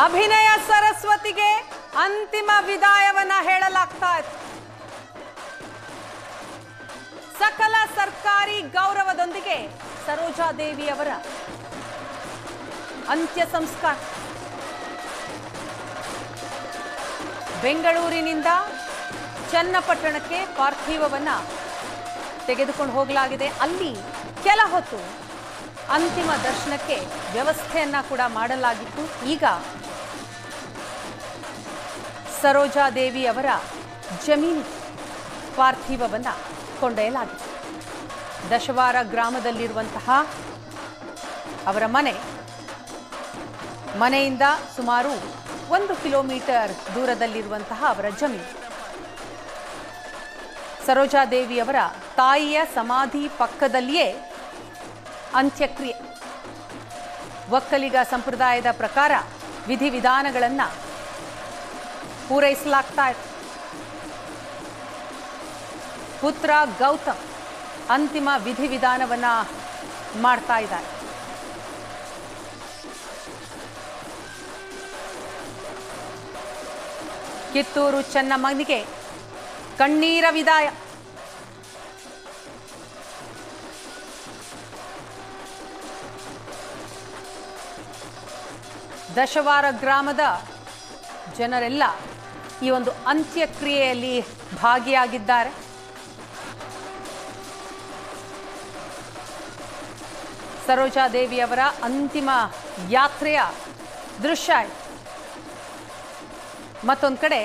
ಅಭಿನಯ ಸರಸ್ವತಿಗೆ ಅಂತಿಮ ವಿದಾಯವನ್ನ ಹೇಳಲಾಗ್ತಾ ಇದೆ. ಸಕಲ ಸರ್ಕಾರಿ ಗೌರವದೊಂದಿಗೆ ಸರೋಜಾದೇವಿ ಅವರ ಅಂತ್ಯ ಸಂಸ್ಕಾರ ಬೆಂಗಳೂರಿನಿಂದ ಚನ್ನಪಟ್ಟಣಕ್ಕೆ ಪಾರ್ಥಿವವನ್ನ ತೆಗೆದುಕೊಂಡು ಹೋಗಲಾಗಿದೆ. ಅಲ್ಲಿ ಕೆಲ ಹೊತ್ತು ಅಂತಿಮ ದರ್ಶನಕ್ಕೆ ವ್ಯವಸ್ಥೆಯನ್ನ ಕೂಡ ಮಾಡಲಾಗಿತ್ತು. ಈಗ ಸರೋಜಾದೇವಿ ಅವರ ಜಮೀನು ಪಾರ್ಥಿವವನ್ನ ಕೊಂಡೊಯ್ಯಲಾಗಿದೆ. ದಶವಾರ ಗ್ರಾಮದಲ್ಲಿರುವಂತಹ ಅವರ ಮನೆಯಿಂದ ಸುಮಾರು 1 ಕಿಲೋಮೀಟರ್ ದೂರದಲ್ಲಿರುವಂತಹ ಅವರ ಜಮೀನು. ಸರೋಜಾದೇವಿ ಅವರ ತಾಯಿಯ ಸಮಾಧಿ ಪಕ್ಕದಲ್ಲಿಯೇ ಅಂತ್ಯಕ್ರಿಯೆ. ಒಕ್ಕಲಿಗ ಸಂಪ್ರದಾಯದ ಪ್ರಕಾರ ವಿಧಿವಿಧಾನಗಳನ್ನು ಪೂರೈಸಲಾಗ್ತಾ ಇದೆ. ಪುತ್ರ ಗೌತಮ್ ಅಂತಿಮ ವಿಧಿವಿಧಾನವನ್ನ ಮಾಡ್ತಾ ಇದ್ದಾರೆ. ಕಿತ್ತೂರು ಚೆನ್ನಮ್ಮನಿಗೆ ಕಣ್ಣೀರ ವಿದಾಯ. ದಶವಾರ ಗ್ರಾಮದ ಜನರೆಲ್ಲ ಈ ಒಂದು ಅಂತ್ಯಕ್ರಿಯೆಯಲ್ಲಿ ಭಾಗಿಯಾಗಿದ್ದಾರೆ. ಸರೋಜಾದೇವಿ ಅವರ ಅಂತಿಮ ಯಾತ್ರೆಯ ದೃಶ್ಯ. ಮತ್ತೊಂದು ಕಡೆ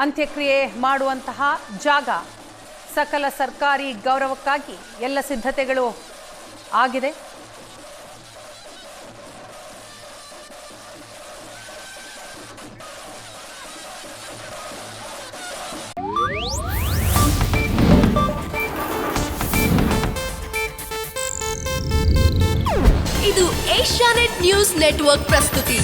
ಅಂತ್ಯಕ್ರಿಯೆ ಮಾಡುವಂತಹ ಜಾಗ, ಸಕಲ ಸರ್ಕಾರಿ ಗೌರವಕ್ಕಾಗಿ ಎಲ್ಲ ಸಿದ್ಧತೆಗಳು ಆಗಿದೆ. ಇದು ಏಷ್ಯಾನೆಟ್ ನ್ಯೂಸ್ ನೆಟ್ವರ್ಕ್ ಪ್ರಸ್ತುತಿ.